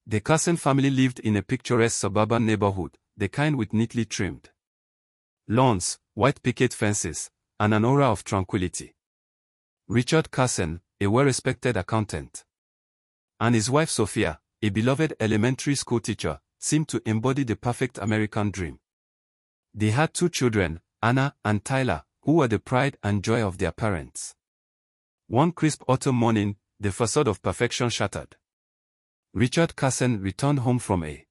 The Carson family lived in a picturesque suburban neighborhood, the kind with neatly trimmed lawns, white picket fences, and an aura of tranquility. Richard Carson, a well-respected accountant, and his wife Sophia, a beloved elementary school teacher, seemed to embody the perfect American dream. They had 2 children, Anna and Tyler, who were the pride and joy of their parents. One crisp autumn morning, the facade of perfection shattered. Richard Carson returned home from a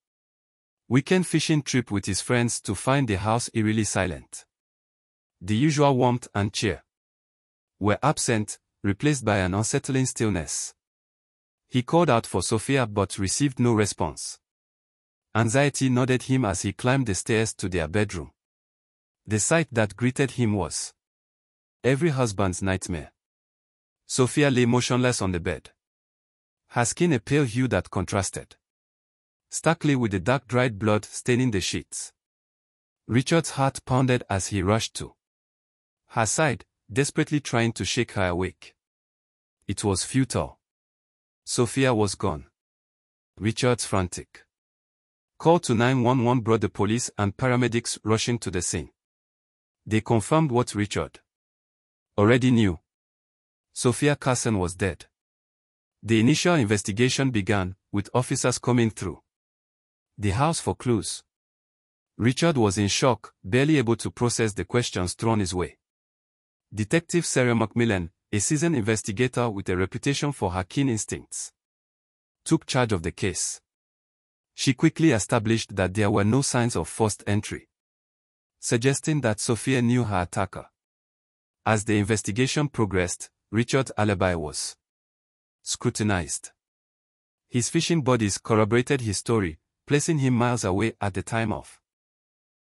weekend fishing trip with his friends to find the house eerily silent. The usual warmth and cheer were absent, replaced by an unsettling stillness. He called out for Sophia but received no response. Anxiety nodded him as he climbed the stairs to their bedroom. The sight that greeted him was every husband's nightmare. Sophia lay motionless on the bed, her skin a pale hue that contrasted starkly with the dark dried blood staining the sheets. Richard's heart pounded as he rushed to her side, desperately trying to shake her awake. It was futile. Sophia was gone. Richard's frantic call to 911 brought the police and paramedics rushing to the scene. They confirmed what Richard already knew. Sophia Carson was dead. The initial investigation began, with officers coming through the house for clues. Richard was in shock, barely able to process the questions thrown his way. Detective Sarah Macmillan, a seasoned investigator with a reputation for her keen instincts, took charge of the case. She quickly established that there were no signs of forced entry, suggesting that Sophia knew her attacker. As the investigation progressed, Richard's alibi was scrutinized. His fishing buddies corroborated his story, placing him miles away at the time of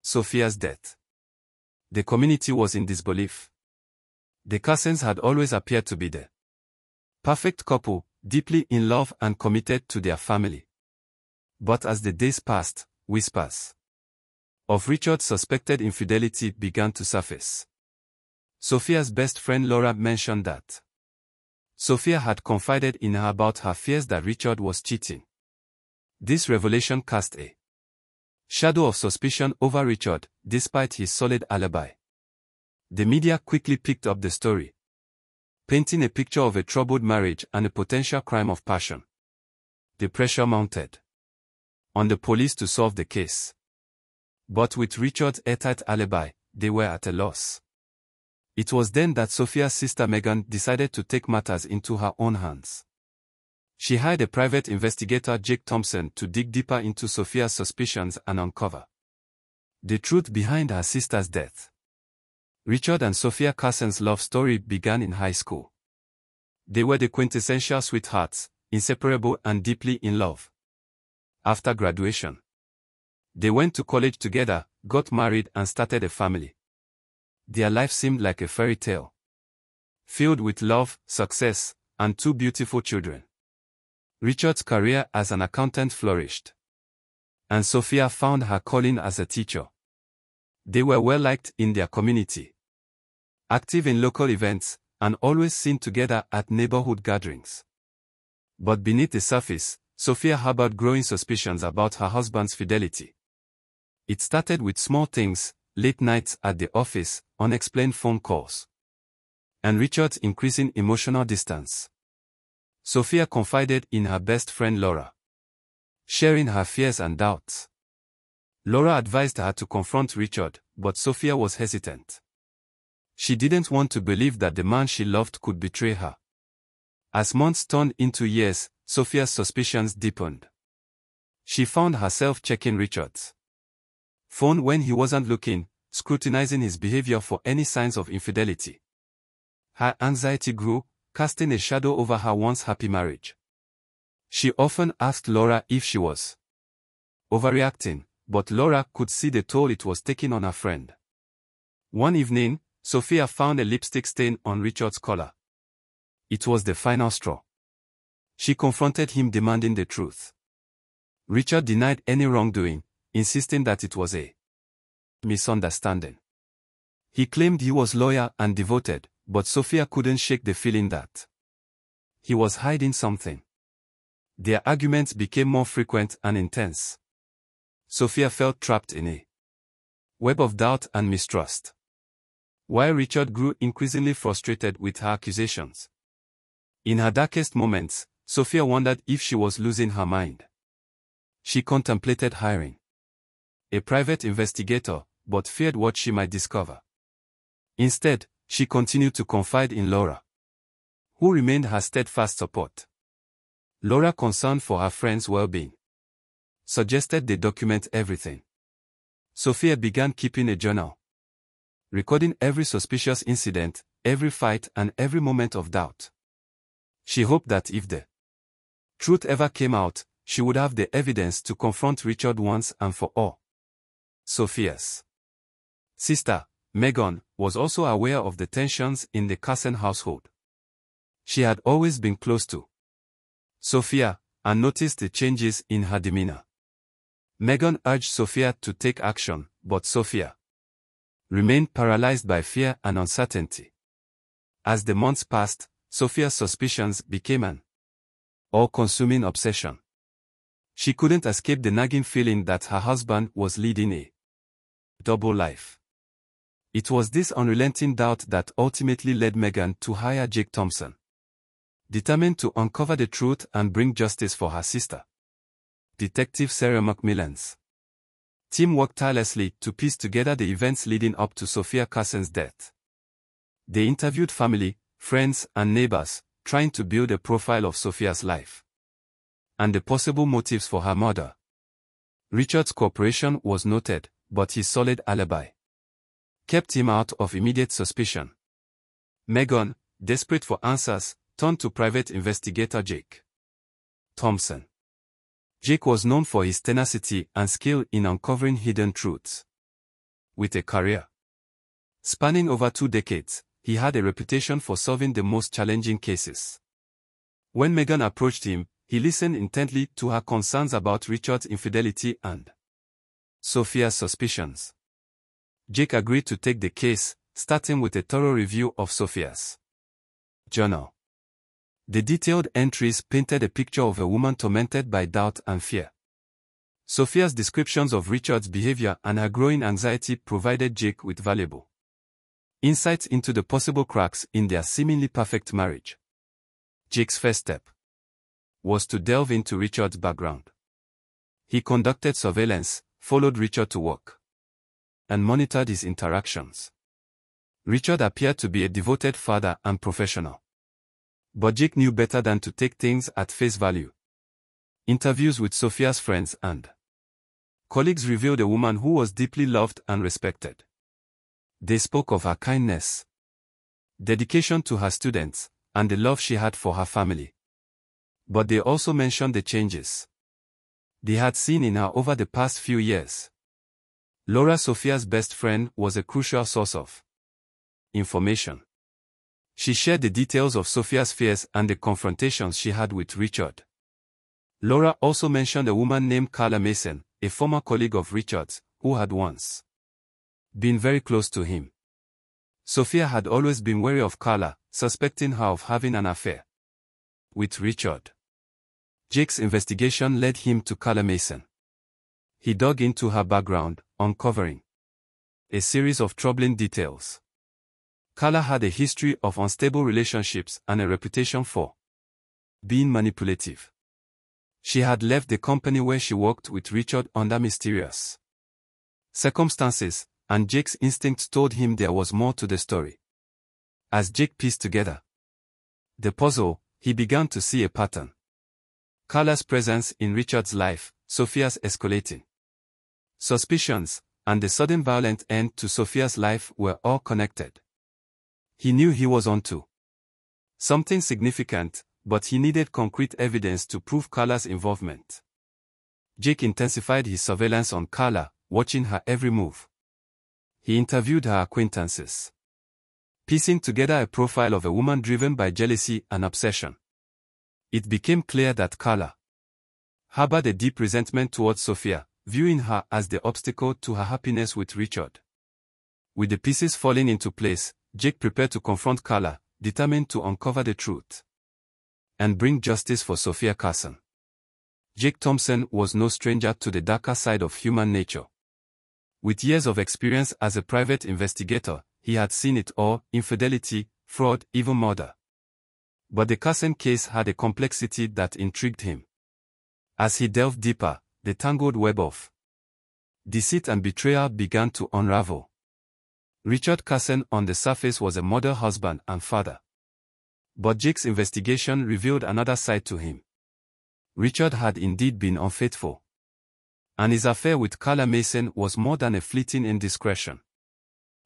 Sophia's death. The community was in disbelief. The Carsons had always appeared to be the perfect couple, deeply in love and committed to their family. But as the days passed, whispers of Richard's suspected infidelity began to surface. Sophia's best friend Laura mentioned that Sophia had confided in her about her fears that Richard was cheating. This revelation cast a shadow of suspicion over Richard, despite his solid alibi. The media quickly picked up the story, painting a picture of a troubled marriage and a potential crime of passion. The pressure mounted on the police to solve the case. But with Richard's airtight alibi, they were at a loss. It was then that Sophia's sister Megan decided to take matters into her own hands. She hired a private investigator, Jake Thompson, to dig deeper into Sophia's suspicions and uncover the truth behind her sister's death. Richard and Sophia Carson's love story began in high school. They were the quintessential sweethearts, inseparable and deeply in love. After graduation, they went to college together, got married and started a family. Their life seemed like a fairy tale, filled with love, success, and 2 beautiful children. Richard's career as an accountant flourished, and Sophia found her calling as a teacher. They were well liked in their community, active in local events, and always seen together at neighborhood gatherings. But beneath the surface, Sophia harbored growing suspicions about her husband's fidelity. It started with small things, late nights at the office, unexplained phone calls, and Richard's increasing emotional distance. Sophia confided in her best friend Laura, sharing her fears and doubts. Laura advised her to confront Richard, but Sophia was hesitant. She didn't want to believe that the man she loved could betray her. As months turned into years, Sophia's suspicions deepened. She found herself checking Richard's phone when he wasn't looking, scrutinizing his behavior for any signs of infidelity. Her anxiety grew, casting a shadow over her once happy marriage. She often asked Laura if she was overreacting, but Laura could see the toll it was taking on her friend. One evening, Sophia found a lipstick stain on Richard's collar. It was the final straw. She confronted him, demanding the truth. Richard denied any wrongdoing, insisting that it was a misunderstanding. He claimed he was loyal and devoted, but Sophia couldn't shake the feeling that he was hiding something. Their arguments became more frequent and intense. Sophia felt trapped in a web of doubt and mistrust, while Richard grew increasingly frustrated with her accusations. In her darkest moments, Sophia wondered if she was losing her mind. She contemplated hiring a private investigator, but feared what she might discover. Instead, she continued to confide in Laura, who remained her steadfast support. Laura, concerned for her friend's well-being, suggested they document everything. Sophia began keeping a journal, recording every suspicious incident, every fight, and every moment of doubt. She hoped that if the truth ever came out, she would have the evidence to confront Richard once and for all. Sophia's sister, Megan, was also aware of the tensions in the Carson household. She had always been close to Sophia and noticed the changes in her demeanor. Megan urged Sophia to take action, but Sophia remained paralyzed by fear and uncertainty. As the months passed, Sophia's suspicions became an all-consuming obsession. She couldn't escape the nagging feeling that her husband was leading a double life. It was this unrelenting doubt that ultimately led Megan to hire Jake Thompson, determined to uncover the truth and bring justice for her sister. Detective Sarah McMillan's team worked tirelessly to piece together the events leading up to Sophia Carson's death. They interviewed family, friends, and neighbors, trying to build a profile of Sophia's life and the possible motives for her murder. Richard's cooperation was noted, but his solid alibi kept him out of immediate suspicion. Megan, desperate for answers, turned to private investigator Jake Thompson. Jake was known for his tenacity and skill in uncovering hidden truths. With a career spanning over 2 decades, he had a reputation for solving the most challenging cases. When Megan approached him, he listened intently to her concerns about Richard's infidelity and Sophia's suspicions. Jake agreed to take the case, starting with a thorough review of Sophia's journal. The detailed entries painted a picture of a woman tormented by doubt and fear. Sophia's descriptions of Richard's behavior and her growing anxiety provided Jake with valuable insights into the possible cracks in their seemingly perfect marriage. Jake's first step was to delve into Richard's background. He conducted surveillance, followed Richard to work, and monitored his interactions. Richard appeared to be a devoted father and professional. But Jake knew better than to take things at face value. Interviews with Sophia's friends and colleagues revealed a woman who was deeply loved and respected. They spoke of her kindness, dedication to her students, and the love she had for her family. But they also mentioned the changes they had seen in her over the past few years. Laura, Sophia's best friend, was a crucial source of information. She shared the details of Sophia's fears and the confrontations she had with Richard. Laura also mentioned a woman named Carla Mason, a former colleague of Richard's, who had once been very close to him. Sophia had always been wary of Carla, suspecting her of having an affair with Richard. Jake's investigation led him to Carla Mason. He dug into her background, uncovering a series of troubling details. Carla had a history of unstable relationships and a reputation for being manipulative. She had left the company where she worked with Richard under mysterious circumstances, and Jake's instincts told him there was more to the story. As Jake pieced together the puzzle, he began to see a pattern. Carla's presence in Richard's life, Sophia's escalating suspicions, and the sudden violent end to Sophia's life were all connected. He knew he was onto something significant, but he needed concrete evidence to prove Carla's involvement. Jake intensified his surveillance on Carla, watching her every move. He interviewed her acquaintances, piecing together a profile of a woman driven by jealousy and obsession. It became clear that Carla harbored a deep resentment towards Sophia, viewing her as the obstacle to her happiness with Richard. With the pieces falling into place, Jake prepared to confront Carla, determined to uncover the truth and bring justice for Sophia Carson. Jake Thompson was no stranger to the darker side of human nature. With years of experience as a private investigator, he had seen it all: infidelity, fraud, even murder. But the Carson case had a complexity that intrigued him. As he delved deeper, the tangled web of deceit and betrayal began to unravel. Richard Carson on the surface was a model husband and father. But Jake's investigation revealed another side to him. Richard had indeed been unfaithful. And his affair with Carla Mason was more than a fleeting indiscretion.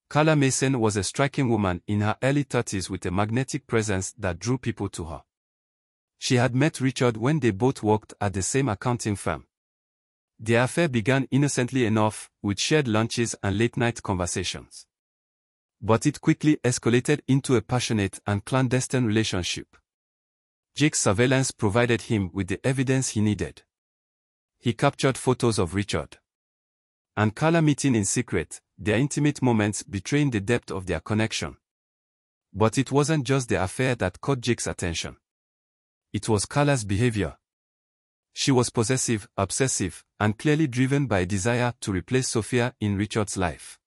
Carla Mason was a striking woman in her early 30s with a magnetic presence that drew people to her. She had met Richard when they both worked at the same accounting firm. Their affair began innocently enough, with shared lunches and late-night conversations. But it quickly escalated into a passionate and clandestine relationship. Jake's surveillance provided him with the evidence he needed. He captured photos of Richard and Carla meeting in secret, their intimate moments betraying the depth of their connection. But it wasn't just the affair that caught Jake's attention. It was Carla's behavior. She was possessive, obsessive, and clearly driven by a desire to replace Sophia in Richard's life.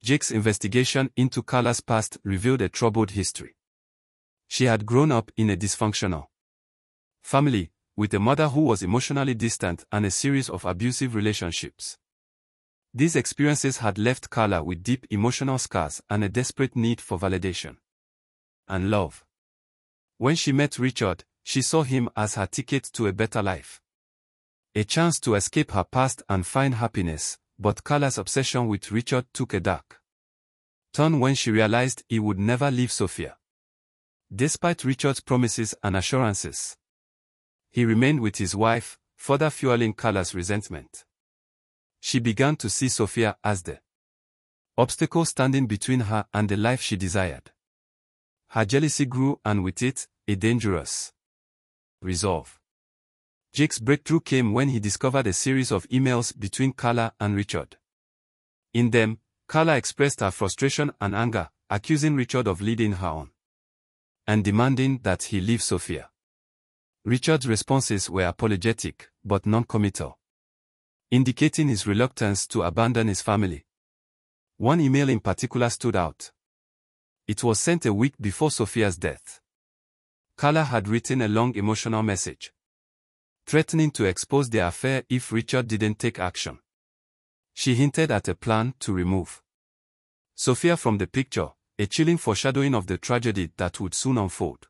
Jake's investigation into Carla's past revealed a troubled history. She had grown up in a dysfunctional family, with a mother who was emotionally distant and a series of abusive relationships. These experiences had left Carla with deep emotional scars and a desperate need for validation and love. When she met Richard, she saw him as her ticket to a better life. A chance to escape her past and find happiness, but Carla's obsession with Richard took a dark turn when she realized he would never leave Sophia. Despite Richard's promises and assurances, he remained with his wife, further fueling Carla's resentment. She began to see Sophia as the obstacle standing between her and the life she desired. Her jealousy grew, and with it, a dangerous resolve. Jake's breakthrough came when he discovered a series of emails between Carla and Richard. In them, Carla expressed her frustration and anger, accusing Richard of leading her on and demanding that he leave Sophia. Richard's responses were apologetic, but non-committal, indicating his reluctance to abandon his family. One email in particular stood out. It was sent a week before Sophia's death. Carla had written a long emotional message, threatening to expose their affair if Richard didn't take action. She hinted at a plan to remove Sophia from the picture, a chilling foreshadowing of the tragedy that would soon unfold.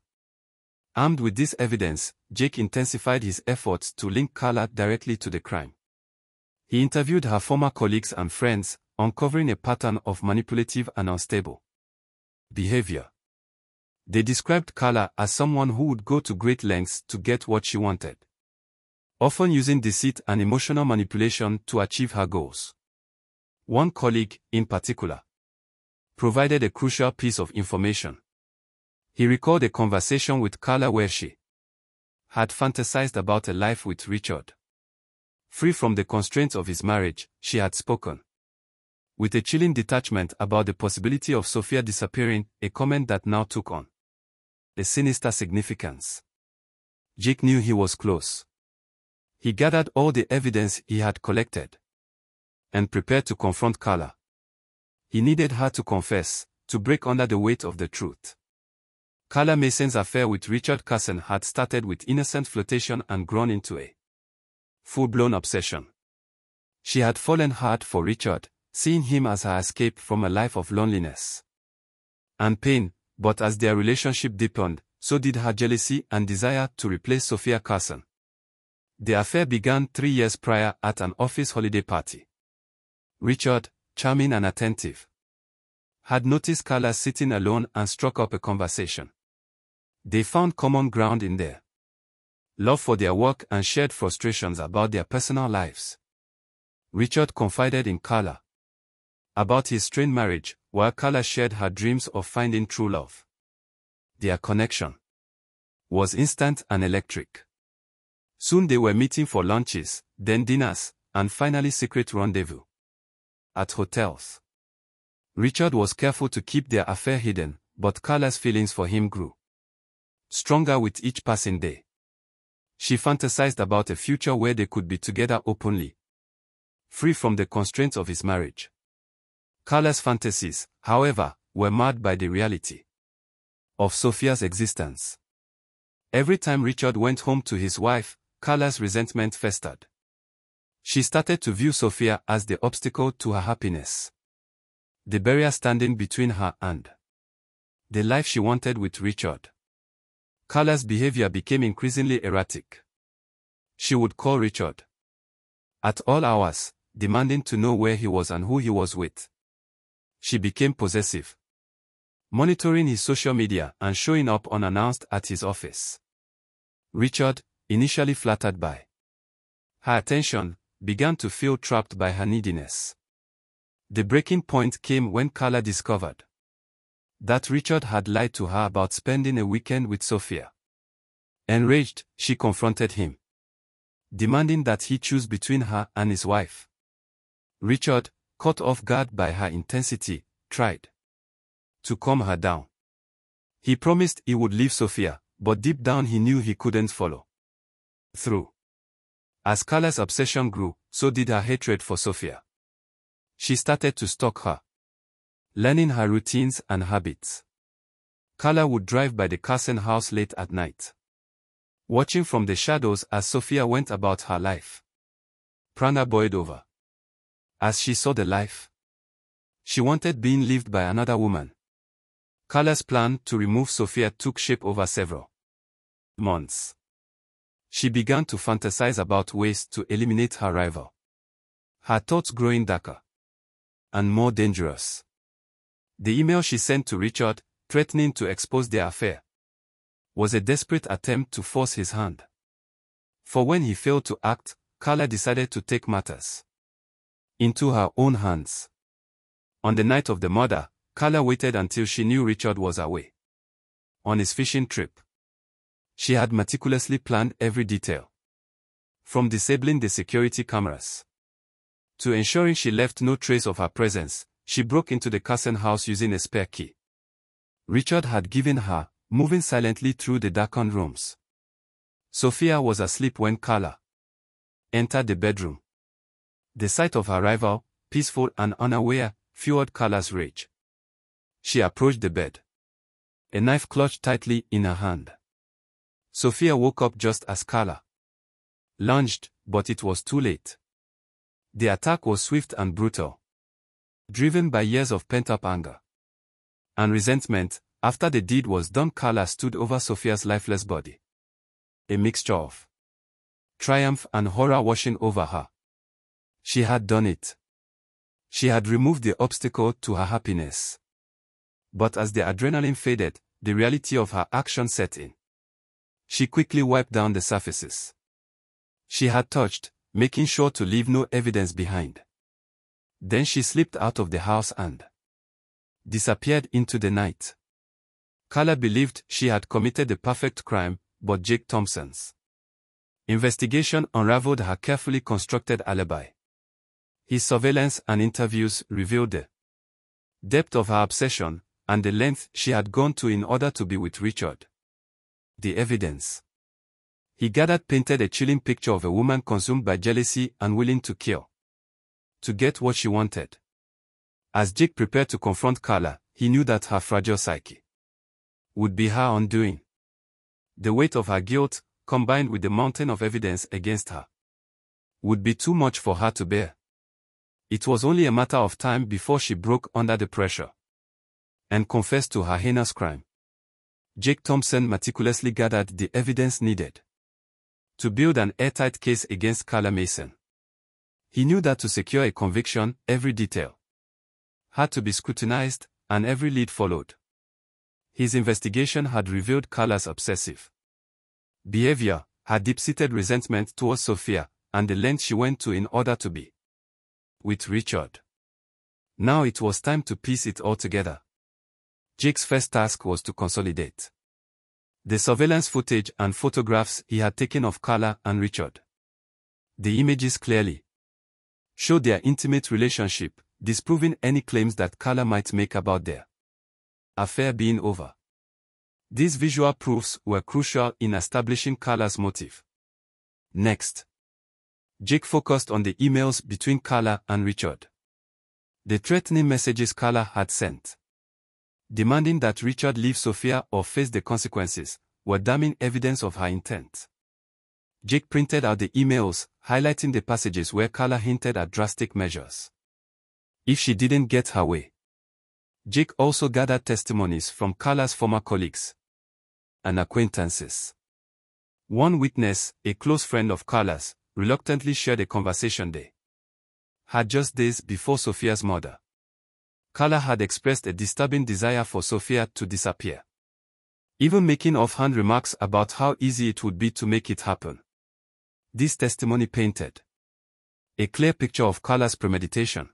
Armed with this evidence, Jake intensified his efforts to link Carla directly to the crime. He interviewed her former colleagues and friends, uncovering a pattern of manipulative and unstable behavior. They described Carla as someone who would go to great lengths to get what she wanted, often using deceit and emotional manipulation to achieve her goals. One colleague, in particular, provided a crucial piece of information. He recalled a conversation with Carla where she had fantasized about a life with Richard. Free from the constraints of his marriage, she had spoken with a chilling detachment about the possibility of Sophia disappearing, a comment that now took on a sinister significance. Jake knew he was close. He gathered all the evidence he had collected and prepared to confront Carla. He needed her to confess, to break under the weight of the truth. Carla Mason's affair with Richard Carson had started with innocent flirtation and grown into a full-blown obsession. She had fallen hard for Richard, seeing him as her escape from a life of loneliness and pain, but as their relationship deepened, so did her jealousy and desire to replace Sophia Carson. The affair began 3 years prior at an office holiday party. Richard, charming and attentive, had noticed Carla sitting alone and struck up a conversation. They found common ground in their love for their work and shared frustrations about their personal lives. Richard confided in Carla about his strained marriage, while Carla shared her dreams of finding true love. Their connection was instant and electric. Soon they were meeting for lunches, then dinners, and finally secret rendezvous at hotels. Richard was careful to keep their affair hidden, but Carla's feelings for him grew stronger with each passing day. She fantasized about a future where they could be together openly, free from the constraints of his marriage. Carla's fantasies, however, were marred by the reality of Sophia's existence. Every time Richard went home to his wife, Carla's resentment festered. She started to view Sophia as the obstacle to her happiness, the barrier standing between her and the life she wanted with Richard. Carla's behavior became increasingly erratic. She would call Richard at all hours, demanding to know where he was and who he was with. She became possessive, monitoring his social media and showing up unannounced at his office. Richard, initially flattered by her attention, began to feel trapped by her neediness. The breaking point came when Carla discovered that Richard had lied to her about spending a weekend with Sophia. Enraged, she confronted him, demanding that he choose between her and his wife. Richard, caught off guard by her intensity, tried to calm her down. He promised he would leave Sophia, but deep down he knew he couldn't follow through. As Carla's obsession grew, so did her hatred for Sophia. She started to stalk her, learning her routines and habits. Carla would drive by the Carson house late at night, watching from the shadows as Sophia went about her life. Prana boiled over as she saw the life she wanted being lived by another woman. Carla's plan to remove Sophia took shape over several months. She began to fantasize about ways to eliminate her rival, her thoughts growing darker and more dangerous. The email she sent to Richard, threatening to expose their affair, was a desperate attempt to force his hand. For when he failed to act, Carla decided to take matters into her own hands. On the night of the murder, Carla waited until she knew Richard was away on his fishing trip. She had meticulously planned every detail, from disabling the security cameras to ensuring she left no trace of her presence. She broke into the Carson house using a spare key Richard had given her, moving silently through the darkened rooms. Sophia was asleep when Carla entered the bedroom. The sight of her rival, peaceful and unaware, fueled Carla's rage. She approached the bed, a knife clutched tightly in her hand. Sophia woke up just as Carla lunged, but it was too late. The attack was swift and brutal, driven by years of pent-up anger and resentment. After the deed was done, Carla stood over Sophia's lifeless body, a mixture of triumph and horror washing over her. She had done it. She had removed the obstacle to her happiness. But as the adrenaline faded, the reality of her action set in. She quickly wiped down the surfaces she had touched, making sure to leave no evidence behind. Then she slipped out of the house and disappeared into the night. Carla believed she had committed the perfect crime, but Jake Thompson's investigation unraveled her carefully constructed alibi. His surveillance and interviews revealed the depth of her obsession and the length she had gone to in order to be with Richard. The evidence he gathered painted a chilling picture of a woman consumed by jealousy and willing to kill to get what she wanted. As Jake prepared to confront Carla, he knew that her fragile psyche would be her undoing. The weight of her guilt, combined with the mountain of evidence against her, would be too much for her to bear. It was only a matter of time before she broke under the pressure and confessed to her heinous crime. Jake Thompson meticulously gathered the evidence needed to build an airtight case against Carla Mason. He knew that to secure a conviction, every detail had to be scrutinized, and every lead followed. His investigation had revealed Carla's obsessive behavior, her deep-seated resentment towards Sophia, and the length she went to in order to be with Richard. Now it was time to piece it all together. Jake's first task was to consolidate the surveillance footage and photographs he had taken of Carla and Richard. The images clearly showed their intimate relationship, disproving any claims that Carla might make about their affair being over. These visual proofs were crucial in establishing Carla's motive. Next, Jake focused on the emails between Carla and Richard. The threatening messages Carla had sent, demanding that Richard leave Sophia or face the consequences, were damning evidence of her intent. Jake printed out the emails, highlighting the passages where Carla hinted at drastic measures if she didn't get her way. Jake also gathered testimonies from Carla's former colleagues and acquaintances. One witness, a close friend of Carla's, reluctantly shared a conversation they had just days before Sophia's murder. Carla had expressed a disturbing desire for Sophia to disappear, even making offhand remarks about how easy it would be to make it happen. This testimony painted a clear picture of Carla's premeditation.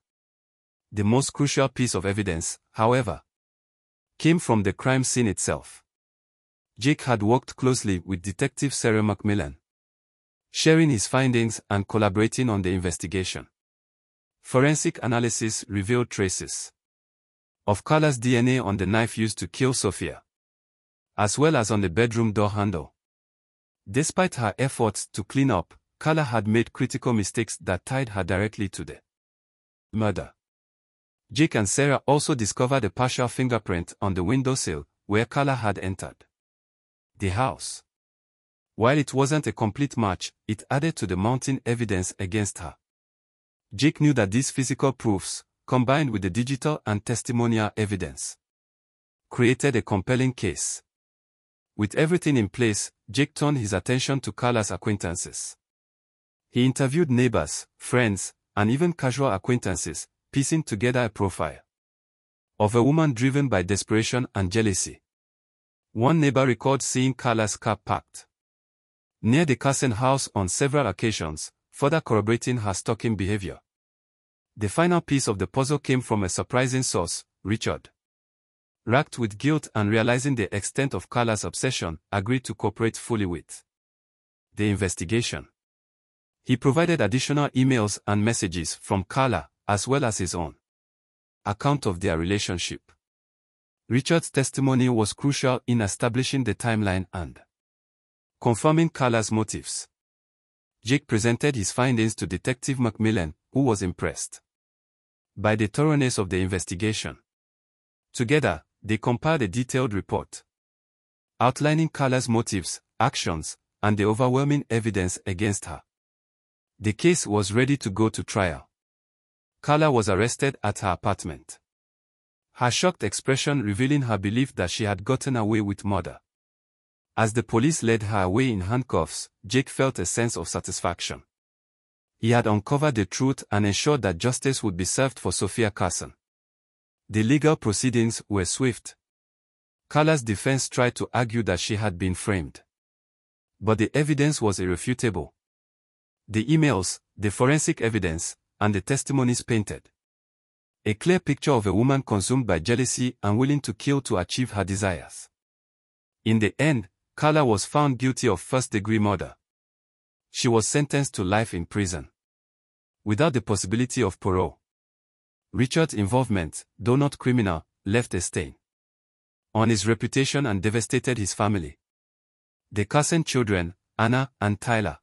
The most crucial piece of evidence, however, came from the crime scene itself. Jake had worked closely with Detective Sarah Macmillan, sharing his findings and collaborating on the investigation. Forensic analysis revealed traces of Carla's DNA on the knife used to kill Sophia, as well as on the bedroom door handle. Despite her efforts to clean up, Carla had made critical mistakes that tied her directly to the murder. Jake and Sarah also discovered a partial fingerprint on the windowsill where Carla had entered the house. While it wasn't a complete match, it added to the mounting evidence against her. Jake knew that these physical proofs, combined with the digital and testimonial evidence, created a compelling case. With everything in place, Jake turned his attention to Carla's acquaintances. He interviewed neighbors, friends, and even casual acquaintances, piecing together a profile of a woman driven by desperation and jealousy. One neighbor recalled seeing Carla's car parked near the Carson house on several occasions, further corroborating her stalking behavior. The final piece of the puzzle came from a surprising source, Richard. Racked with guilt and realizing the extent of Carla's obsession, agreed to cooperate fully with the investigation. He provided additional emails and messages from Carla, as well as his own account of their relationship. Richard's testimony was crucial in establishing the timeline and confirming Carla's motives. Jake presented his findings to Detective Macmillan, who was impressed by the thoroughness of the investigation. Together, they compiled a detailed report outlining Carla's motives, actions, and the overwhelming evidence against her. The case was ready to go to trial. Carla was arrested at her apartment, her shocked expression revealing her belief that she had gotten away with murder. As the police led her away in handcuffs, Jake felt a sense of satisfaction. He had uncovered the truth and ensured that justice would be served for Sophia Carson. The legal proceedings were swift. Carla's defense tried to argue that she had been framed, but the evidence was irrefutable. The emails, the forensic evidence, and the testimonies painted a clear picture of a woman consumed by jealousy and willing to kill to achieve her desires. In the end, Carla was found guilty of first-degree murder. She was sentenced to life in prison, without the possibility of parole. Richard's involvement, though not criminal, left a stain on his reputation and devastated his family. The Carson children, Anna and Tyler,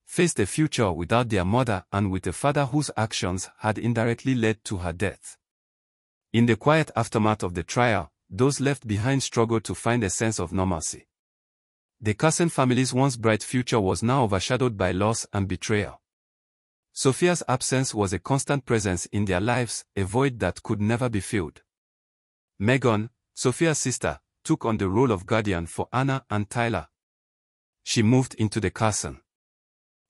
faced a future without their mother and with a father whose actions had indirectly led to her death. In the quiet aftermath of the trial, those left behind struggled to find a sense of normalcy. The Carson family's once bright future was now overshadowed by loss and betrayal. Sophia's absence was a constant presence in their lives, a void that could never be filled. Megan, Sophia's sister, took on the role of guardian for Anna and Tyler. She moved into the Carson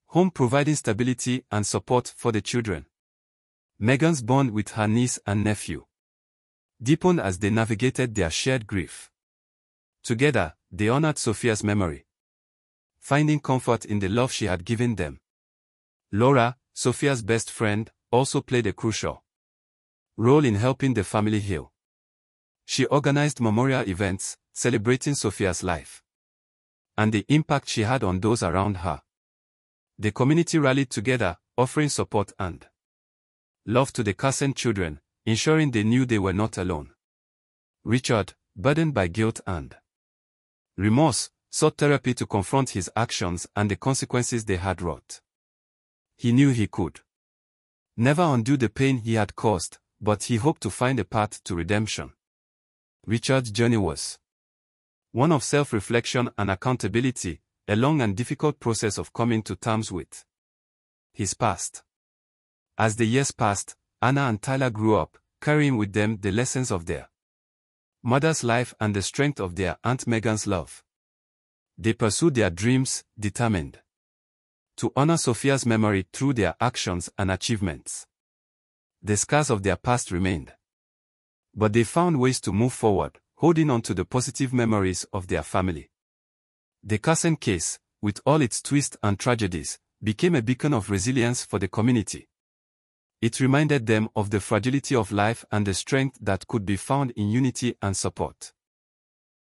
home, providing stability and support for the children. Megan's bond with her niece and nephew deepened as they navigated their shared grief. Together, they honored Sophia's memory, finding comfort in the love she had given them. Laura, Sophia's best friend, also played a crucial role in helping the family heal. She organized memorial events, celebrating Sophia's life and the impact she had on those around her. The community rallied together, offering support and love to the Carson children, ensuring they knew they were not alone. Richard, burdened by guilt and remorse, sought therapy to confront his actions and the consequences they had wrought. He knew he could never undo the pain he had caused, but he hoped to find a path to redemption. Richard's journey was one of self-reflection and accountability, a long and difficult process of coming to terms with his past. As the years passed, Anna and Tyler grew up, carrying with them the lessons of their mother's life and the strength of their Aunt Megan's love. They pursued their dreams, determined to honor Sophia's memory through their actions and achievements. The scars of their past remained, but they found ways to move forward, holding on to the positive memories of their family. The Carson case, with all its twists and tragedies, became a beacon of resilience for the community. It reminded them of the fragility of life and the strength that could be found in unity and support.